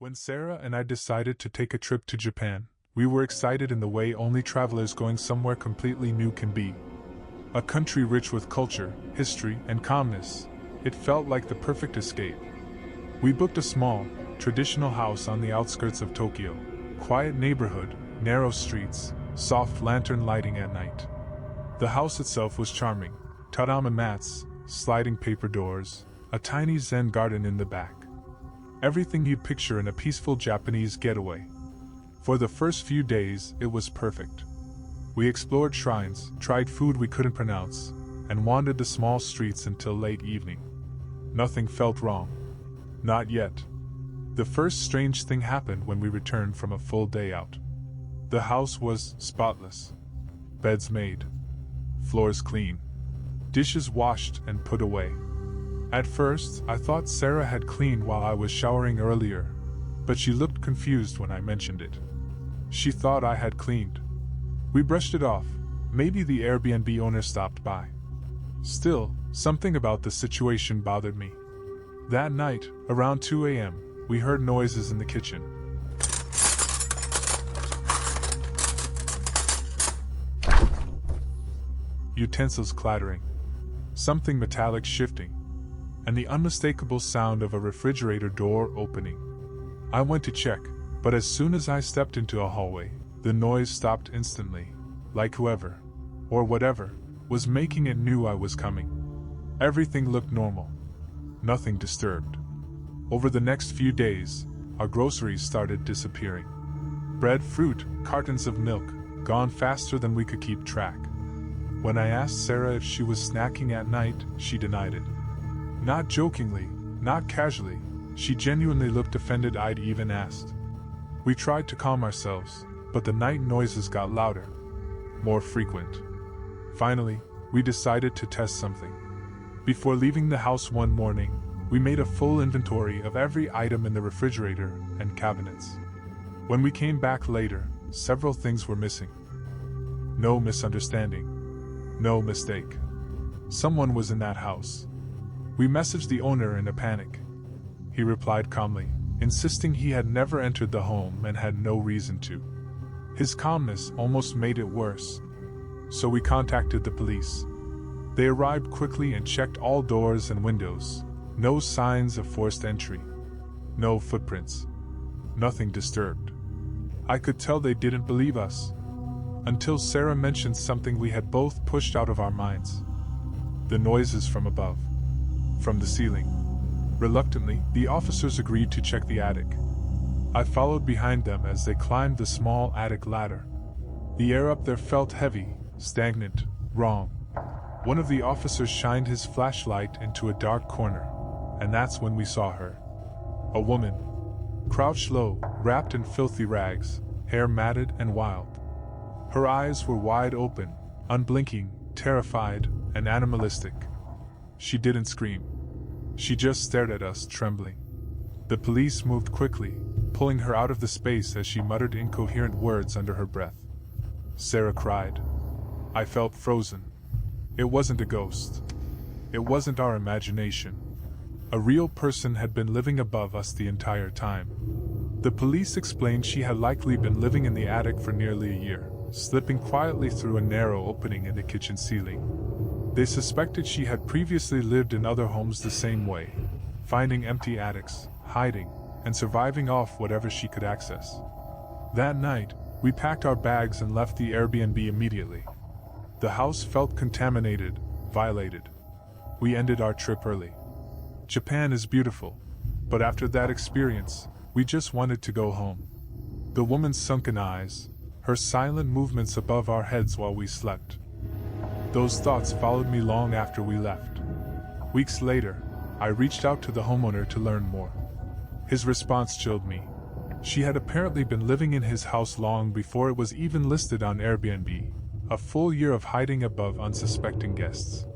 When Sarah and I decided to take a trip to Japan, we were excited in the way only travelers going somewhere completely new can be. A country rich with culture, history, and calmness, it felt like the perfect escape. We booked a small, traditional house on the outskirts of Tokyo. Quiet neighborhood, narrow streets, soft lantern lighting at night. The house itself was charming. Tatami mats, sliding paper doors, a tiny zen garden in the back. Everything you'd picture in a peaceful Japanese getaway. For the first few days, it was perfect. We explored shrines, tried food we couldn't pronounce, and wandered the small streets until late evening. Nothing felt wrong. Not yet. The first strange thing happened when we returned from a full day out. The house was spotless. Beds made. Floors clean. Dishes washed and put away. At first, I thought Sarah had cleaned while I was showering earlier, but she looked confused when I mentioned it. She thought I had cleaned. We brushed it off. Maybe the Airbnb owner stopped by. Still, something about the situation bothered me. That night, around 2 a.m., we heard noises in the kitchen. Utensils clattering. Something metallic shifting. And the unmistakable sound of a refrigerator door opening. I went to check, but as soon as I stepped into a hallway, the noise stopped instantly, like whoever, or whatever, was making it knew I was coming. Everything looked normal. Nothing disturbed. Over the next few days, our groceries started disappearing. Bread, fruit, cartons of milk, gone faster than we could keep track. When I asked Sarah if she was snacking at night, she denied it. Not jokingly, not casually, she genuinely looked offended I'd even asked. We tried to calm ourselves, but the night noises got louder, more frequent. Finally, we decided to test something. Before leaving the house one morning, we made a full inventory of every item in the refrigerator and cabinets. When we came back later, several things were missing. No misunderstanding. No mistake. Someone was in that house. We messaged the owner in a panic. He replied calmly, insisting he had never entered the home and had no reason to. His calmness almost made it worse. So we contacted the police. They arrived quickly and checked all doors and windows. No signs of forced entry. No footprints. Nothing disturbed. I could tell they didn't believe us. Until Sarah mentioned something we had both pushed out of our minds. The noises from above. From the ceiling. Reluctantly, the officers agreed to check the attic. I followed behind them as they climbed the small attic ladder. The air up there felt heavy, stagnant, wrong. One of the officers shined his flashlight into a dark corner, and that's when we saw her. A woman. Crouched low, wrapped in filthy rags, hair matted and wild. Her eyes were wide open, unblinking, terrified, and animalistic. She didn't scream. She just stared at us, trembling. The police moved quickly, pulling her out of the space as she muttered incoherent words under her breath. Sarah cried. I felt frozen. It wasn't a ghost. It wasn't our imagination. A real person had been living above us the entire time. The police explained she had likely been living in the attic for nearly a year, slipping quietly through a narrow opening in the kitchen ceiling. They suspected she had previously lived in other homes the same way, finding empty attics, hiding, and surviving off whatever she could access. That night, we packed our bags and left the Airbnb immediately. The house felt contaminated, violated. We ended our trip early. Japan is beautiful, but after that experience, we just wanted to go home. The woman's sunken eyes, her silent movements above our heads while we slept. Those thoughts followed me long after we left. Weeks later, I reached out to the homeowner to learn more. His response chilled me. She had apparently been living in his house long before it was even listed on Airbnb, a full year of hiding above unsuspecting guests.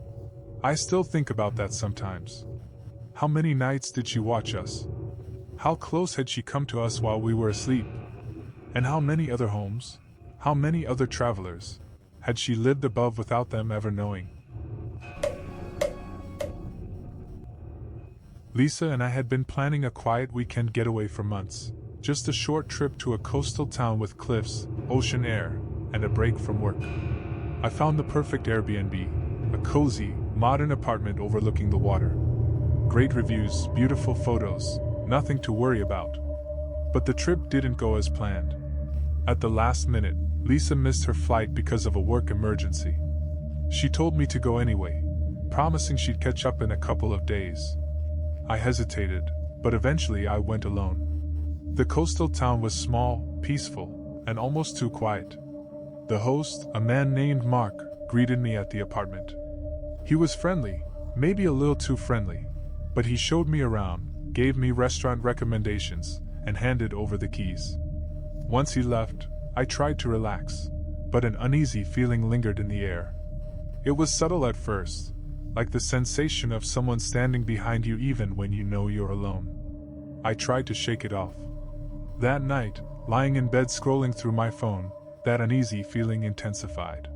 I still think about that sometimes. How many nights did she watch us? How close had she come to us while we were asleep? And how many other homes, how many other travelers, had she lived above without them ever knowing? Lisa and I had been planning a quiet weekend getaway for months, just a short trip to a coastal town with cliffs, ocean air, and a break from work. I found the perfect Airbnb, a cozy, modern apartment overlooking the water. Great reviews, beautiful photos, nothing to worry about. But the trip didn't go as planned. At the last minute, Lisa missed her flight because of a work emergency. She told me to go anyway, promising she'd catch up in a couple of days. I hesitated, but eventually I went alone. The coastal town was small, peaceful, and almost too quiet. The host, a man named Mark, greeted me at the apartment. He was friendly, maybe a little too friendly, but he showed me around, gave me restaurant recommendations, and handed over the keys. Once he left, I tried to relax, but an uneasy feeling lingered in the air. It was subtle at first, like the sensation of someone standing behind you even when you know you're alone. I tried to shake it off. That night, lying in bed scrolling through my phone, that uneasy feeling intensified.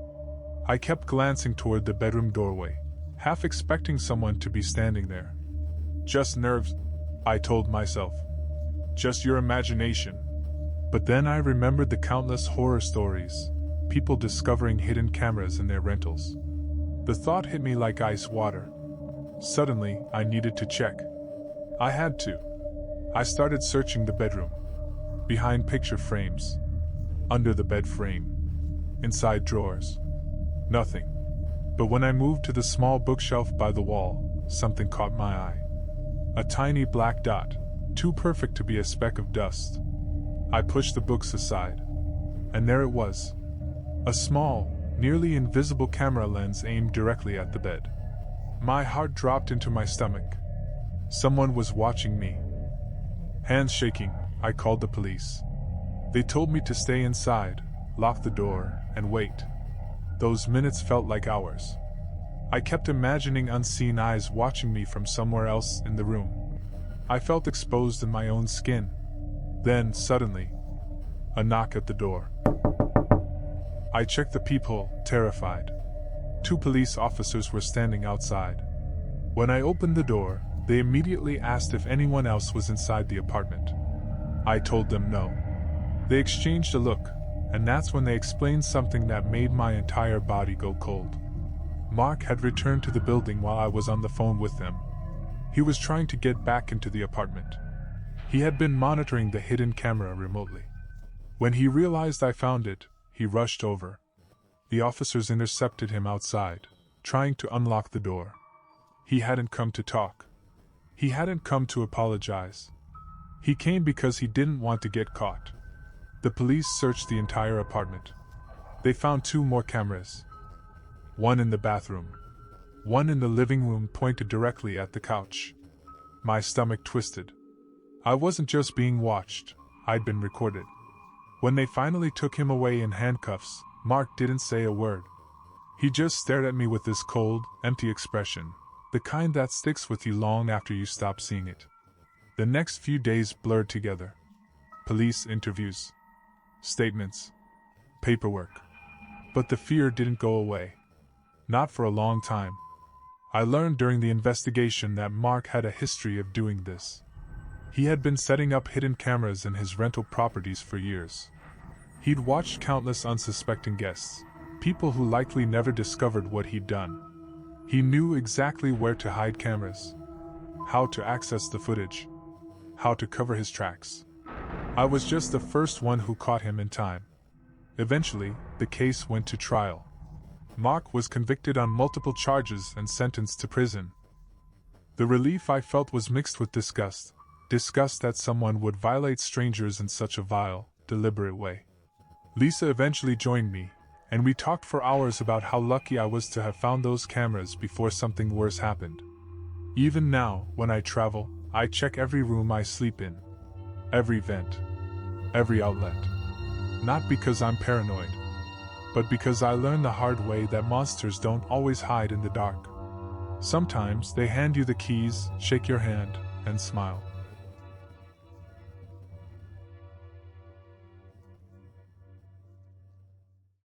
I kept glancing toward the bedroom doorway, half expecting someone to be standing there. Just nerves, I told myself. Just your imagination. But then I remembered the countless horror stories, people discovering hidden cameras in their rentals. The thought hit me like ice water. Suddenly, I needed to check. I had to. I started searching the bedroom. Behind picture frames. Under the bed frame. Inside drawers. Nothing. But when I moved to the small bookshelf by the wall, something caught my eye. A tiny black dot, too perfect to be a speck of dust. I pushed the books aside. And there it was. A small, nearly invisible camera lens aimed directly at the bed. My heart dropped into my stomach. Someone was watching me. Hands shaking, I called the police. They told me to stay inside, lock the door, and wait. Those minutes felt like hours. I kept imagining unseen eyes watching me from somewhere else in the room. I felt exposed in my own skin. Then, suddenly, a knock at the door. I checked the peephole, terrified. 2 police officers were standing outside. When I opened the door, they immediately asked if anyone else was inside the apartment. I told them no. They exchanged a look, and that's when they explained something that made my entire body go cold. Mark had returned to the building while I was on the phone with them. He was trying to get back into the apartment. He had been monitoring the hidden camera remotely. When he realized I found it, he rushed over. The officers intercepted him outside, trying to unlock the door. He hadn't come to talk. He hadn't come to apologize. He came because he didn't want to get caught. The police searched the entire apartment. They found 2 more cameras. One in the bathroom. One in the living room pointed directly at the couch. My stomach twisted. I wasn't just being watched, I'd been recorded. When they finally took him away in handcuffs, Mark didn't say a word. He just stared at me with this cold, empty expression, the kind that sticks with you long after you stop seeing it. The next few days blurred together. Police interviews. Statements. Paperwork. But the fear didn't go away. Not for a long time. I learned during the investigation that Mark had a history of doing this. He had been setting up hidden cameras in his rental properties for years. He'd watched countless unsuspecting guests, people who likely never discovered what he'd done. He knew exactly where to hide cameras, how to access the footage, how to cover his tracks. I was just the first one who caught him in time. Eventually, the case went to trial. Mark was convicted on multiple charges and sentenced to prison. The relief I felt was mixed with disgust. Disgust that someone would violate strangers in such a vile, deliberate way. Lisa eventually joined me, and we talked for hours about how lucky I was to have found those cameras before something worse happened. Even now, when I travel, I check every room I sleep in. Every vent. Every outlet. Not because I'm paranoid, but because I learned the hard way that monsters don't always hide in the dark. Sometimes they hand you the keys, shake your hand, and smile.